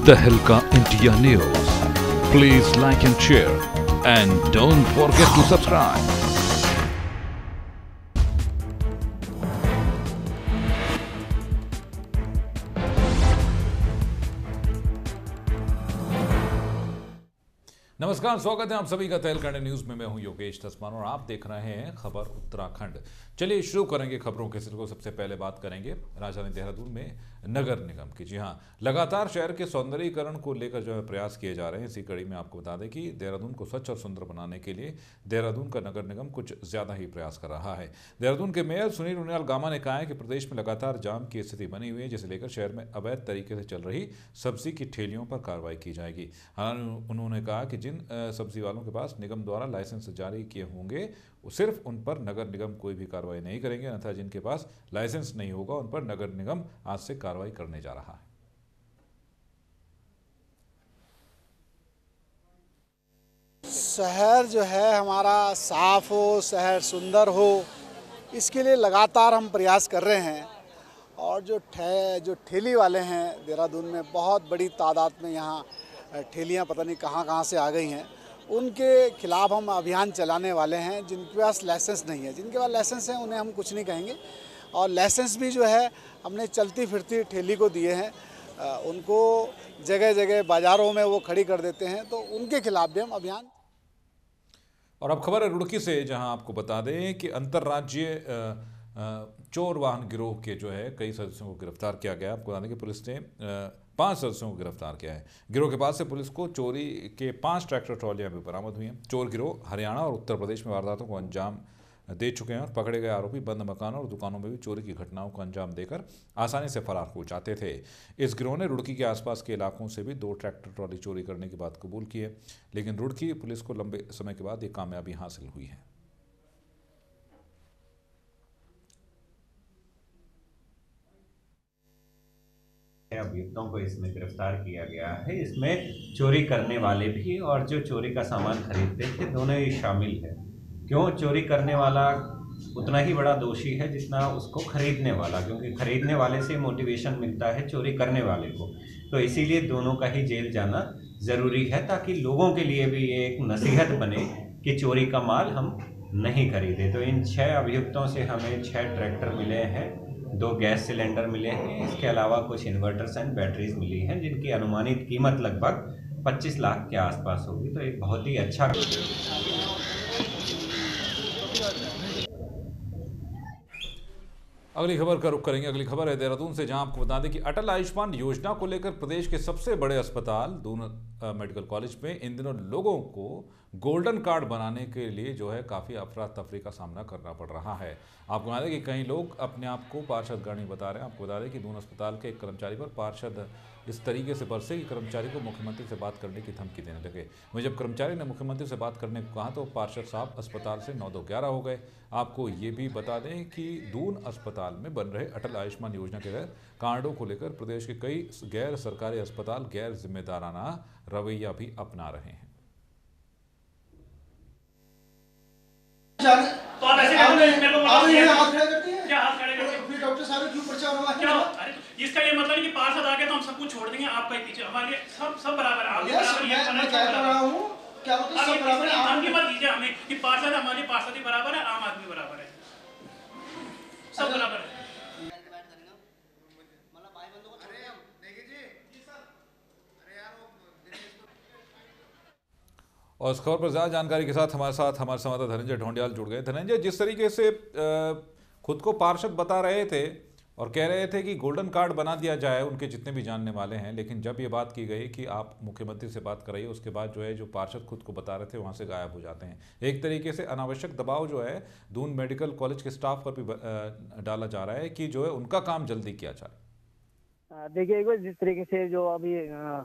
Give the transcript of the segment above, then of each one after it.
तहलका India news, please like and share and don't forget to subscribe. नमस्कार, स्वागत है आप सभी का तहलका इंडिया न्यूज में। मैं हूं योगेश तस्मान और आप देख रहे हैं खबर उत्तराखंड। चलिए शुरू करेंगे खबरों के सिलसिले को। सबसे पहले बात करेंगे राजधानी देहरादून में नगर निगम की। जी हां, लगातार शहर के सौंदर्यीकरण को लेकर जो है प्रयास किए जा रहे हैं। इसी कड़ी में आपको बता दें कि देहरादून को स्वच्छ और सुंदर बनाने के लिए देहरादून का नगर निगम कुछ ज्यादा ही प्रयास कर रहा है। देहरादून के मेयर सुनील उनियाल गामा ने कहा है कि प्रदेश में लगातार जाम की स्थिति बनी हुई है, जिसे लेकर शहर में अवैध तरीके से चल रही सब्जी की ठेलियों पर कार्रवाई की जाएगी। हालांकि उन्होंने कहा कि जिन सब्जी वालों के पास निगम द्वारा लाइसेंस जारी किए होंगे सिर्फ उन पर नगर निगम कोई भी कार्रवाई नहीं करेंगे, अन्यथा जिनके पास लाइसेंस नहीं होगा उन पर नगर निगम आज से कार्रवाई करने जा रहा है। शहर जो है हमारा साफ हो, शहर सुंदर हो, इसके लिए लगातार हम प्रयास कर रहे हैं। और जो ठेली वाले हैं देहरादून में बहुत बड़ी तादाद में यहाँ ठेलियाँ पता नहीं कहाँ कहाँ से आ गई हैं, उनके खिलाफ हम अभियान चलाने वाले हैं। जिनके पास लाइसेंस नहीं है, जिनके पास लाइसेंस है उन्हें हम कुछ नहीं कहेंगे। और लाइसेंस भी जो है हमने चलती फिरती ठेली को दिए हैं, उनको जगह जगह बाज़ारों में वो खड़ी कर देते हैं, तो उनके खिलाफ भी हम अभियान। और अब खबर है रुड़की से, जहां आपको बता दें कि अंतर्राज्यीय चोर वाहन गिरोह के जो है कई सदस्यों को गिरफ्तार किया गया। आपको बता दें कि पुलिस ने 5 सदस्यों को गिरफ्तार किया है। गिरोह के पास से पुलिस को चोरी के 5 ट्रैक्टर ट्रॉलियां भी बरामद हुई हैं। चोर गिरोह हरियाणा और उत्तर प्रदेश में वारदातों को अंजाम दे चुके हैं और पकड़े गए आरोपी बंद मकानों और दुकानों में भी चोरी की घटनाओं को अंजाम देकर आसानी से फरार हो जाते थे। इस गिरोह ने रुड़की के आसपास के इलाकों से भी 2 ट्रैक्टर ट्रॉली चोरी करने की बात कबूल की है, लेकिन रुड़की पुलिस को लंबे समय के बाद ये कामयाबी हासिल हुई है। अभियुक्तों को इसमें गिरफ्तार किया गया है। इसमें चोरी करने वाले भी और जो चोरी का सामान खरीदते थे दोनों ही शामिल है। क्यों? चोरी करने वाला उतना ही बड़ा दोषी है जितना उसको खरीदने वाला, क्योंकि खरीदने वाले से मोटिवेशन मिलता है चोरी करने वाले को। तो इसीलिए दोनों का ही जेल जाना ज़रूरी है, ताकि लोगों के लिए भी ये एक नसीहत बने कि चोरी का माल हम नहीं खरीदें। तो इन 6 अभियुक्तों से हमें 6 ट्रैक्टर मिले हैं, 2 गैस सिलेंडर मिले हैं, इसके अलावा कुछ इन्वर्टर्स एंड बैटरीज मिली हैं, जिनकी अनुमानित कीमत लगभग 25 लाख के आसपास होगी। तो एक बहुत ही अच्छा। अगली खबर का रुख करेंगे। अगली खबर है देहरादून से, जहां आपको बता दें कि अटल आयुष्मान योजना को लेकर प्रदेश के सबसे बड़े अस्पताल दून मेडिकल कॉलेज में इन दिनों लोगों को गोल्डन कार्ड बनाने के लिए जो है काफ़ी अफरा तफरी का सामना करना पड़ रहा है। आपको बता दें कि कई लोग अपने आप को पार्षद गणी बता रहे हैं। आपको बता दें कि दून अस्पताल के एक कर्मचारी पर पार्षद इस तरीके से बरसे कि कर्मचारी को मुख्यमंत्री से बात करने की धमकी देने लगे। वहीं जब कर्मचारी ने मुख्यमंत्री से बात करने को कहा तो पार्षद साहब अस्पताल से 9-2-11 हो गए। आपको ये भी बता दें कि दून अस्पताल में बन रहे अटल आयुष्मान योजना के तहत कार्डों को लेकर प्रदेश के कई गैर सरकारी अस्पताल गैर जिम्मेदाराना रवैया भी अपना रहे हैं। तो आप ऐसे डॉक्टर साहब क्यों पर्चा बनवा क्या? अरे इसका ये मतलब है कि पार्षद आ गए तो हम सब कुछ छोड़ देंगे, आपका ही पीछे हमारे सब बराबर है। मैं कह रहा हूं क्या मतलब सब बराबर है। आप की मत कीजिए हमें कि पार्षद हमारी पार्षद ही बराबर है, आम आदमी बराबर है, सब बराबर है। और इस खबर पर ज़्यादा जानकारी के साथ हमारे संवाददाता धनंजय ढोंडियाल जुड़ गए। धनंजय, जिस तरीके से खुद को पार्षद बता रहे थे और कह रहे थे कि गोल्डन कार्ड बना दिया जाए उनके जितने भी जानने वाले हैं, लेकिन जब ये बात की गई कि आप मुख्यमंत्री से बात कराइए, उसके बाद जो है जो पार्षद खुद को बता रहे थे वहाँ से गायब हो जाते हैं। एक तरीके से अनावश्यक दबाव जो है दून मेडिकल कॉलेज के स्टाफ पर भी डाला जा रहा है कि जो है उनका काम जल्दी किया जाए। देखिए एक बार जिस तरीके से जो अभी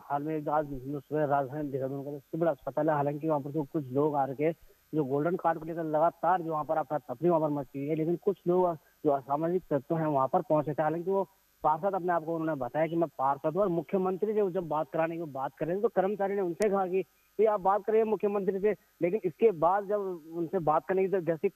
हाल में आज सुबह राजधानी देहरादून का सबसे बड़ा अस्पताल है, हालांकि वहाँ पर तो कुछ लोग आ रखे जो गोल्डन कार्ड को लेकर लगातार जो वहाँ पर अफरा तफरी वहाँ पर मची हुई है, लेकिन कुछ लोग जो असामाजिक तत्व हैं वहाँ पर पहुंचे थे। हालांकि वो पार्षद अपने आप को उन्होंने बताया कि मैं पार्षद हूँ, और मुख्यमंत्री से जब बात कराने की बात कर रहे थे तो कर्मचारी ने उनसे कहा कि आप बात करिए मुख्यमंत्री से। लेकिन इसके बाद जब उनसे बात करने की जैसे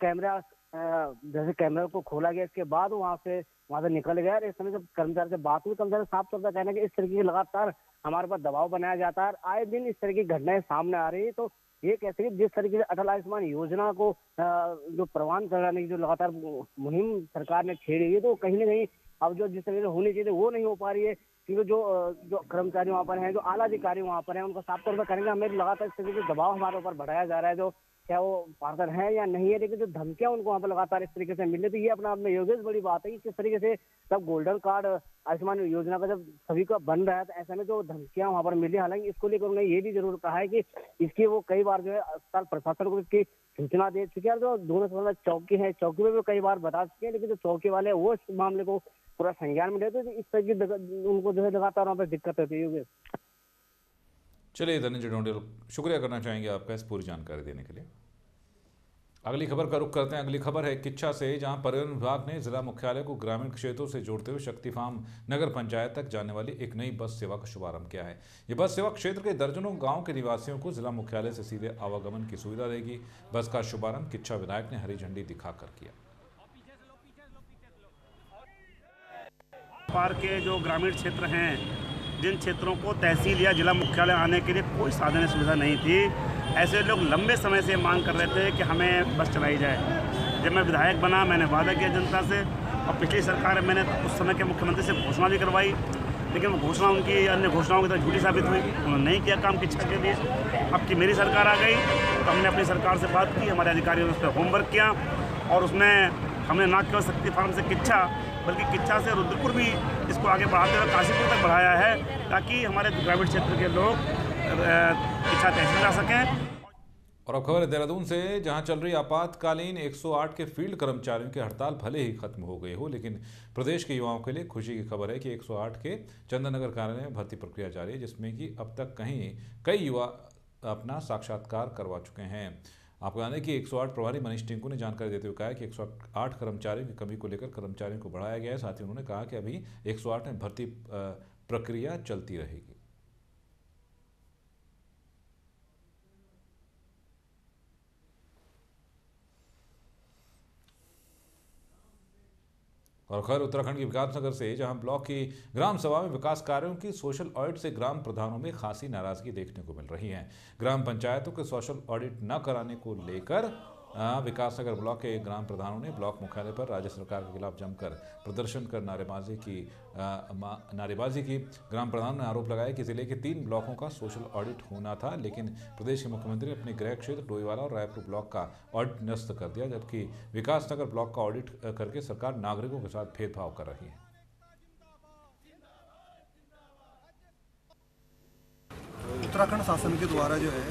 कैमरा को खोला गया, इसके बाद वहां से निकल गया। इस समय जब कर्मचारी से बात हुई, कर्मचारी साफ तौर पर कहना कि इस तरीके की लगातार हमारे पर दबाव बनाया जाता है, आए दिन इस तरह की घटनाएं सामने आ रही है। तो ये कैसे कि जिस तरीके से अटल आयुष्मान योजना को जो प्रवान कराने की जो लगातार मुहिम सरकार ने छेड़ी है, तो कहीं ना कहीं अब जो जिस तरीके से होनी चाहिए वो नहीं हो पा रही है। क्योंकि जो कर्मचारी वहाँ पर हैं, जो आला अधिकारी वहाँ पर हैं, उनको साफ तौर पर करेंगे हमें लगातार इस तरीके से दबाव हमारे ऊपर बढ़ाया जा रहा है, जो क्या वो पार्षद है या नहीं है, लेकिन जो धमकियां उनको वहाँ पर लगातार इस तरीके से मिल रही, तो ये अपने आप में योगेश बड़ी बात है कि किस तरीके से तब गोल्डन कार्ड आयुष्मान योजना का जब सभी का बन रहा है, तो ऐसे में जो धमकियां वहाँ पर मिली, हालांकि इसको लेकर उन्होंने ये भी जरूर कहा है कि इसकी वो कई बार जो है अस्पताल प्रशासन को इसकी सूचना दे चुके हैं, जो दोनों चौकी है, चौकी में भी कई बार बता चुके हैं, लेकिन जो चौकी वाले वो इस मामले को पूरा संज्ञान में लेते, तो इस तरह की उनको जो है लगातार वहाँ पर दिक्कत होती है। चलिए धनंजय ढोंडेल, शुक्रिया करना चाहेंगे आपका इस पूरी जानकारी देने के लिए। अगली खबर का रुख करते हैं। अगली खबर है किच्छा से, जहां परिवहन विभाग ने जिला मुख्यालय को ग्रामीण क्षेत्रों से जोड़ते हुए शक्ति फार्म नगर पंचायत तक जाने वाली एक नई बस सेवा का शुभारंभ किया है। यह बस सेवा क्षेत्र के दर्जनों गांव के निवासियों को जिला मुख्यालय से सीधे आवागमन की सुविधा देगी। बस का शुभारंभ किच्छा विधायक ने हरी झंडी दिखाकर किया। पार के जो ग्रामीण क्षेत्र हैं, जिन क्षेत्रों को तहसील या जिला मुख्यालय आने के लिए कोई साधन सुविधा नहीं थी, ऐसे लोग लंबे समय से मांग कर रहे थे कि हमें बस चलाई जाए। जब मैं विधायक बना, मैंने वादा किया जनता से, और पिछली सरकार मैंने उस समय के मुख्यमंत्री से घोषणा भी करवाई, लेकिन वो घोषणा उनकी अन्य घोषणाओं की तरह झूठी साबित हुई। उन्होंने नहीं किया काम किच्छा के लिए। अब कि मेरी सरकार आ गई तो हमने अपनी सरकार से बात की, हमारे अधिकारियों ने उस पर होमवर्क किया, और उसमें हमने ना केवल शक्ति फार्म से किच्छा, बल्कि किच्छा से रुद्रपुर भी इसको आगे बढ़ाते हुए काशीपुर तक बढ़ाया है, ताकि हमारे ग्रामीण क्षेत्र के लोग किच्छा तहसील जा सकें। और अब खबर है देहरादून से, जहां चल रही आपातकालीन 108 के फील्ड कर्मचारियों की हड़ताल भले ही खत्म हो गई हो, लेकिन प्रदेश के युवाओं के लिए खुशी की खबर है कि 108 के चंदननगर कार्यालय में भर्ती प्रक्रिया जारी है, जिसमें कि अब तक कई युवा अपना साक्षात्कार करवा चुके हैं। आपको याद है कि 108 प्रभारी मनीष टिंकू ने जानकारी देते हुए कहा कि 108 कर्मचारियों की कमी को लेकर कर्मचारियों को बढ़ाया गया है। साथ ही उन्होंने कहा कि अभी 108 में भर्ती प्रक्रिया चलती रहेगी। और खैर उत्तराखंड के विकासनगर से, जहां ब्लॉक की ग्राम सभा में विकास कार्यों की सोशल ऑडिट से ग्राम प्रधानों में खासी नाराजगी देखने को मिल रही है। ग्राम पंचायतों के सोशल ऑडिट न कराने को लेकर विकासनगर ब्लॉक के ग्राम प्रधानों ने ब्लॉक मुख्यालय पर राज्य सरकार के खिलाफ जमकर प्रदर्शन कर नारेबाजी की। ग्राम प्रधान ने आरोप लगाया कि जिले के 3 ब्लॉकों का सोशल ऑडिट होना था, लेकिन प्रदेश के मुख्यमंत्री ने अपने गृह क्षेत्र डोईवाला और रायपुर ब्लॉक का ऑडिट निरस्त कर दिया, जबकि विकासनगर ब्लॉक का ऑडिट करके सरकार नागरिकों के साथ भेदभाव कर रही है। उत्तराखंड शासन के द्वारा जो है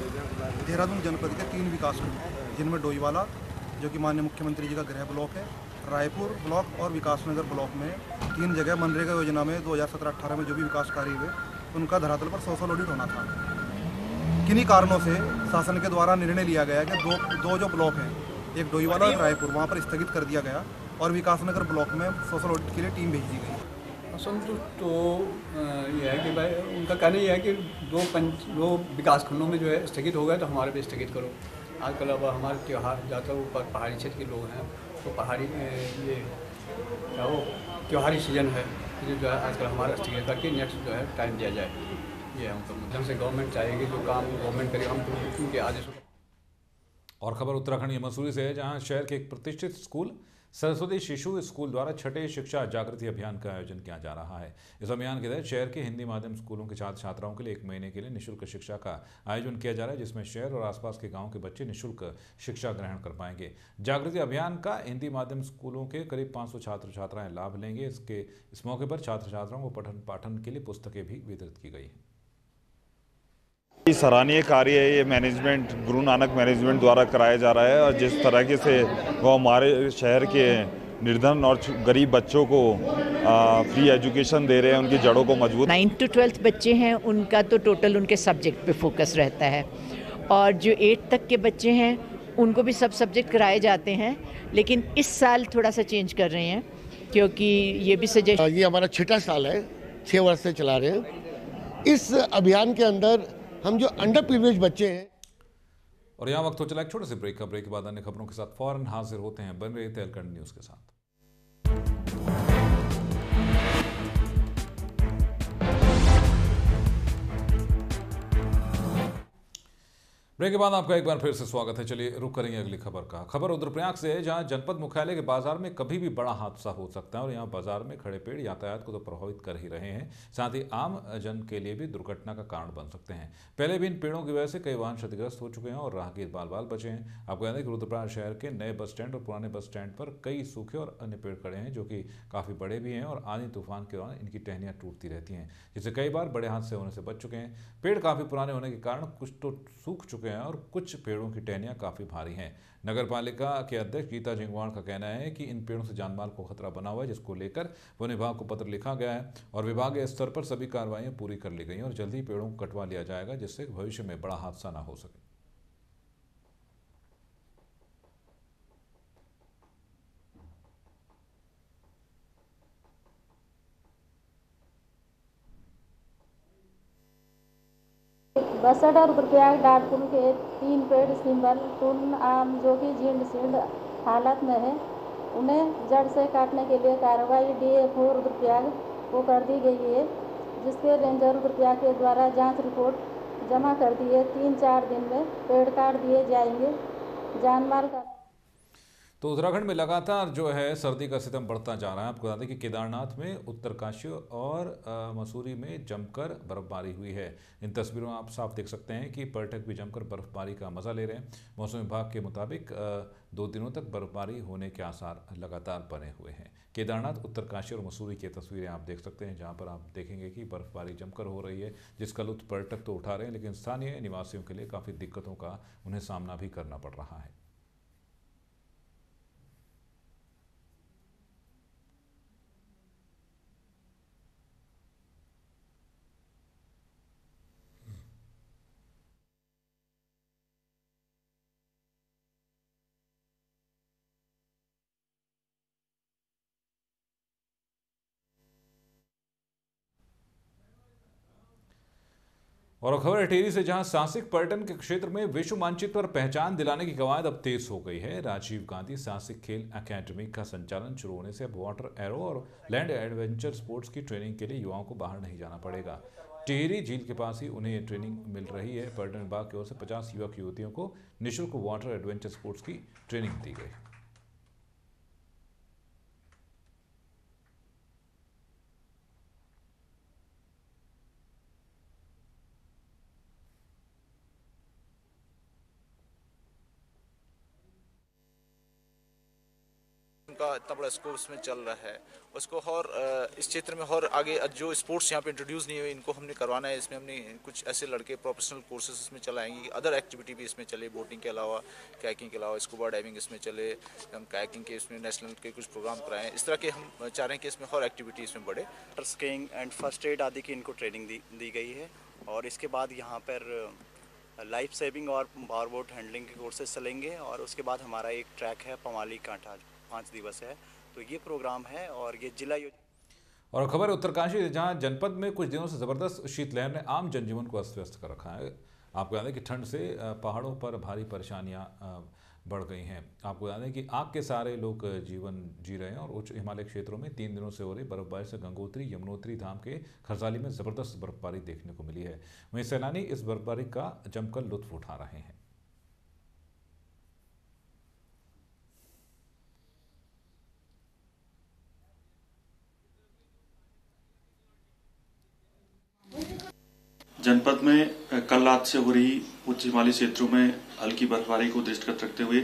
देहरादून जनपद के 3 विकासखंड, जिनमें डोईवाला जो कि माननीय मुख्यमंत्री जी का गृह ब्लॉक है, रायपुर ब्लॉक और विकासनगर ब्लॉक में 3 जगह मनरेगा योजना में 2017-18 में जो भी विकास कार्य हुए उनका धरातल पर सोशल ऑडिट होना था। किन्हीं कारणों से शासन के द्वारा निर्णय लिया गया कि दो जो ब्लॉक हैं, एक डोईवाला और रायपुर, वहाँ पर स्थगित कर दिया गया और विकासनगर ब्लॉक में सोशल ऑडिट के लिए टीम भेज दी गई। असंतुष्ट तो ये है कि भाई उनका कहना ये है कि दो विकासखंडों में जो है स्थगित हो गए तो हमारे भी स्थगित करो। आजकल अब हमारे त्यौहार ज़्यादातर ऊपर पहाड़ी क्षेत्र के लोग हैं, तो पहाड़ी ये क्या वो त्योहारी सीजन है, जो है आजकल हमारा स्थगित करके नेक्स्ट जो है टाइम दिया जाए। ये हमको मतलब से गवर्नमेंट चाहेगी, जो काम गवर्नमेंट करे हम उनके आदेशों। और खबर उत्तराखंड के मसूरी से है, जहाँ शहर के एक प्रतिष्ठित स्कूल सरस्वती शिशु स्कूल द्वारा छठे शिक्षा जागृति अभियान का आयोजन किया जा रहा है। इस अभियान के तहत शहर के हिंदी माध्यम स्कूलों के छात्र छात्राओं के लिए 1 महीने के लिए निःशुल्क शिक्षा का आयोजन किया जा रहा है, जिसमें शहर और आसपास के गांव के बच्चे निःशुल्क शिक्षा ग्रहण कर पाएंगे। जागृति अभियान का हिंदी माध्यम स्कूलों के करीब 500 छात्र छात्राएं लाभ लेंगे। इस मौके पर छात्र छात्राओं को पठन पाठन के लिए पुस्तकें भी वितरित की गई हैं। सराहनीय कार्य है ये, मैनेजमेंट गुरु नानक मैनेजमेंट द्वारा कराया जा रहा है, और जिस तरीके से वो हमारे शहर के निर्धन और गरीब बच्चों को फ्री एजुकेशन दे रहे हैं, उनकी जड़ों को मजबूत। 9th to 12th बच्चे हैं, उनका तो टोटल उनके सब्जेक्ट पे फोकस रहता है, और जो 8th तक के बच्चे हैं उनको भी सब सब्जेक्ट कराए जाते हैं, लेकिन इस साल थोड़ा सा चेंज कर रहे हैं क्योंकि ये भी सजेस्ट, ये हमारा 6वां साल है, 6 वर्ष से चला रहे हैं। इस अभियान के अंदर हम जो अंडर प्रिविलेज बच्चे हैं, और यहाँ वक्त हो चला एक छोटे से ब्रेक का। ब्रेक के बाद अन्य खबरों के साथ फौरन हाजिर होते हैं। बन रहे तेलकंड न्यूज़ के साथ। ब्रेक के बाद आपका एक बार फिर से स्वागत है। चलिए रुक करेंगे अगली खबर का। खबर रुद्रप्रयाग से है, जहां जनपद मुख्यालय के बाजार में कभी भी बड़ा हादसा हो सकता है और यहां बाजार में खड़े पेड़ यातायात को तो प्रभावित कर ही रहे हैं, साथ ही आम जन के लिए भी दुर्घटना का कारण बन सकते हैं। पहले भी इन पेड़ों की वजह से कई वाहन क्षतिग्रस्त हो चुके हैं और राहगीर बाल बाल बचे हैं। आपको याद है कि रुद्रप्रयाग शहर के नए बस स्टैंड और पुराने बस स्टैंड पर कई सूखे और अन्य पेड़ खड़े हैं जो कि काफ़ी बड़े भी हैं और आंधी तूफान के दौरान इनकी टहनियाँ टूटती रहती हैं, जिससे कई बार बड़े हादसे होने से बच चुके हैं। पेड़ काफ़ी पुराने होने के कारण कुछ तो सूख चुके हैं और कुछ पेड़ों की टहनियां काफी भारी हैं। नगर पालिका के अध्यक्ष गीता जिंगवाण का कहना है कि इन पेड़ों से जानमाल को खतरा बना हुआ है, जिसको लेकर वन विभाग को पत्र लिखा गया है और विभागीय स्तर पर सभी कार्रवाइयां पूरी कर ली गई हैं और जल्द ही पेड़ों को कटवा लिया जाएगा, जिससे भविष्य में बड़ा हादसा ना हो सके। बस अड्डा रुद्रप्रयाग डाटपुल के 3 पेड़ सिंबल टून आम जो कि जीर्ण शीर्ण हालत में है, उन्हें जड़ से काटने के लिए कार्रवाई DFO रुद्रप्रयाग को कर दी गई है, जिसके रेंजर रुद्रप्रयाग के द्वारा जांच रिपोर्ट जमा कर दी है। 3-4 दिन में पेड़ काट दिए जाएंगे। जानमाल का तो उत्तराखंड में लगातार जो है सर्दी का सितम बढ़ता जा रहा है। आपको बता दें कि केदारनाथ में, उत्तरकाशी और मसूरी में जमकर बर्फबारी हुई है। इन तस्वीरों में आप साफ देख सकते हैं कि पर्यटक भी जमकर बर्फबारी का मजा ले रहे हैं। मौसम विभाग के मुताबिक 2 दिनों तक बर्फबारी होने के आसार लगातार बने हुए हैं। केदारनाथ, उत्तरकाशी और मसूरी की तस्वीरें आप देख सकते हैं, जहां पर आप देखेंगे कि बर्फबारी जमकर हो रही है, जिसका लुत्फ पर्यटक तो उठा रहे हैं, लेकिन स्थानीय निवासियों के लिए काफ़ी दिक्कतों का उन्हें सामना भी करना पड़ रहा है। और खबर टिहरी से, जहां साहसिक पर्यटन के क्षेत्र में विश्व मानचित्र पर पहचान दिलाने की कवायद अब तेज हो गई है। राजीव गांधी साहसिक खेल अकेडमी का संचालन शुरू होने से अब वाटर एरो और लैंड एडवेंचर स्पोर्ट्स की ट्रेनिंग के लिए युवाओं को बाहर नहीं जाना पड़ेगा। टिहरी झील के पास ही उन्हें ये ट्रेनिंग मिल रही है। पर्यटन विभाग की ओर से 50 युवक युवतियों को निःशुल्क वाटर एडवेंचर स्पोर्ट्स की ट्रेनिंग दी गई। का इतना बड़ा स्कोप इसमें चल रहा है, उसको और इस क्षेत्र में और आगे जो स्पोर्ट्स यहाँ पे इंट्रोड्यूस नहीं हुए, इनको हमने करवाना है। इसमें हमने कुछ ऐसे लड़के प्रोफेशनल कोर्सेज इसमें चलाएंगे, अदर एक्टिविटी भी इसमें चले, बोटिंग के अलावा, कायाकिंग के अलावा स्कूबा डाइविंग इसमें चले, हम कायाकिंग के इसमें नेशनल के कुछ प्रोग्राम कराएं। इस तरह के हम चाह रहे हैं कि इसमें और एक्टिविटी इसमें बढ़े। स्कीइंग एंड फर्स्ट एड आदि की इनको ट्रेनिंग दी गई है और इसके बाद यहाँ पर लाइफ सेविंग और पावर बोट हैंडलिंग के कोर्सेज चलेंगे और उसके बाद हमारा एक ट्रैक है पमाली कांठा, 5 दिवस है, तो ये प्रोग्राम है। और ये जिला और खबर है उत्तरकाशी, जहां जनपद में कुछ दिनों से जबरदस्त शीतलहर ने आम जनजीवन को अस्त व्यस्त कर रखा है। आपको याद है कि ठंड से पहाड़ों पर भारी परेशानियां बढ़ गई हैं। आपको याद है कि आग के सहारे लोग जीवन जी रहे हैं और उच्च हिमालय क्षेत्रों में 3 दिनों से हो रही बर्फबारी से गंगोत्री यमुनोत्री धाम के खरसाली में जबरदस्त बर्फबारी देखने को मिली है। वहीं सैलानी इस बर्फबारी का जमकर लुत्फ उठा रहे हैं। जनपद में कल रात से हो रही उच्च हिमालयी क्षेत्रों में हल्की बर्फबारी को दृष्टिगत रखते हुए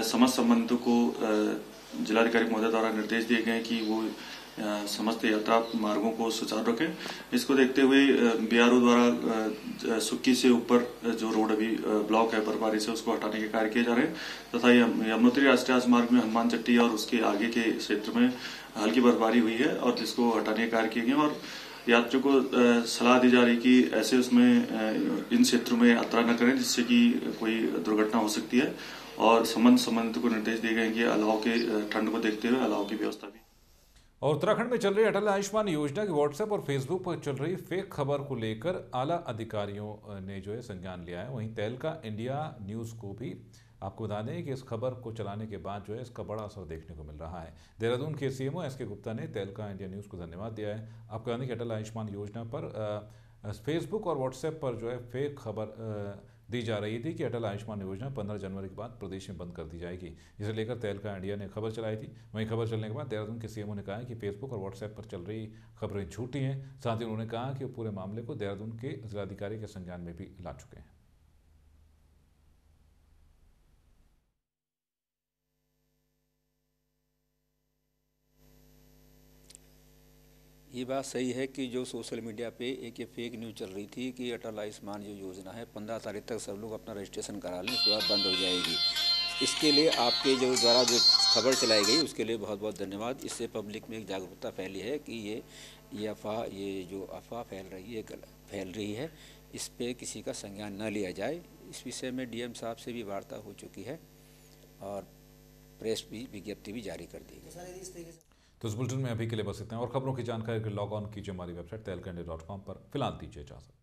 समस्त संबंधितों को जिलाधिकारी महोदय द्वारा निर्देश दिए गए कि वो समस्त यात्रा मार्गों को सुचारू रखें। इसको देखते हुए BRO द्वारा सुक्की से ऊपर जो रोड अभी ब्लॉक है बर्फबारी से, उसको हटाने के कार्य किए जा रहे हैं तथा यमुनोत्री राष्ट्रीय राजमार्ग में हनुमान चट्टी और उसके आगे के क्षेत्र में हल्की बर्फबारी हुई है और जिसको हटाने के कार्य किए गए और यात्रियों को सलाह दी जा रही कि ऐसे उसमें इन क्षेत्रों में यात्रा न करें जिससे कि कोई दुर्घटना हो सकती है और संबंधित को निर्देश दिए गए कि अलाव के ठंड को देखते हुए अलाव की व्यवस्था भी। और उत्तराखंड में चल रही अटल आयुष्मान योजना की व्हाट्सएप और फेसबुक पर चल रही फेक खबर को लेकर आला अधिकारियों ने जो है संज्ञान लिया है। वहीं तहलका इंडिया न्यूज़ को भी आपको बता दें कि इस खबर को चलाने के बाद जो है इसका बड़ा असर देखने को मिल रहा है। देहरादून के सीएमओ एसके गुप्ता ने तहलका इंडिया न्यूज़ को धन्यवाद दिया है। आपको बता दें कि अटल आयुष्मान योजना पर फेसबुक और व्हाट्सएप पर जो है फेक खबर दी जा रही थी कि अटल आयुष्मान योजना 15 जनवरी के बाद प्रदेश में बंद कर दी जाएगी। इसे लेकर तहलका इंडिया ने खबर चलाई थी। वहीं खबर चलने के बाद देहरादून के सीएमओ ने कहा है कि फेसबुक और व्हाट्सएप पर चल रही खबरें झूठी हैं। साथ ही उन्होंने कहा कि वो पूरे मामले को देहरादून के जिलाधिकारी के संज्ञान में भी ला चुके हैं। ये बात सही है कि जो सोशल मीडिया पे एक ये फेक न्यूज़ चल रही थी कि अटल आयुष्मान जो योजना है 15 तारीख तक सब लोग अपना रजिस्ट्रेशन करा लें, उसके बाद बंद हो जाएगी। इसके लिए आपके जो द्वारा जो खबर चलाई गई उसके लिए बहुत बहुत धन्यवाद। इससे पब्लिक में एक जागरूकता फैली है कि ये अफवाह, ये जो अफवाह फैल रही है, इस पर किसी का संज्ञान न लिया जाए। इस विषय में डीएम साहब से भी वार्ता हो चुकी है और प्रेस भी विज्ञप्ति भी जारी कर दी गई। तो इस बुलेटिन में अभी के लिए बस इतना, और खबरों की जानकारी के लॉग ऑन कीजिए हमारी वेबसाइट tehlka.com पर। फिलहाल दीजिए इजाजत।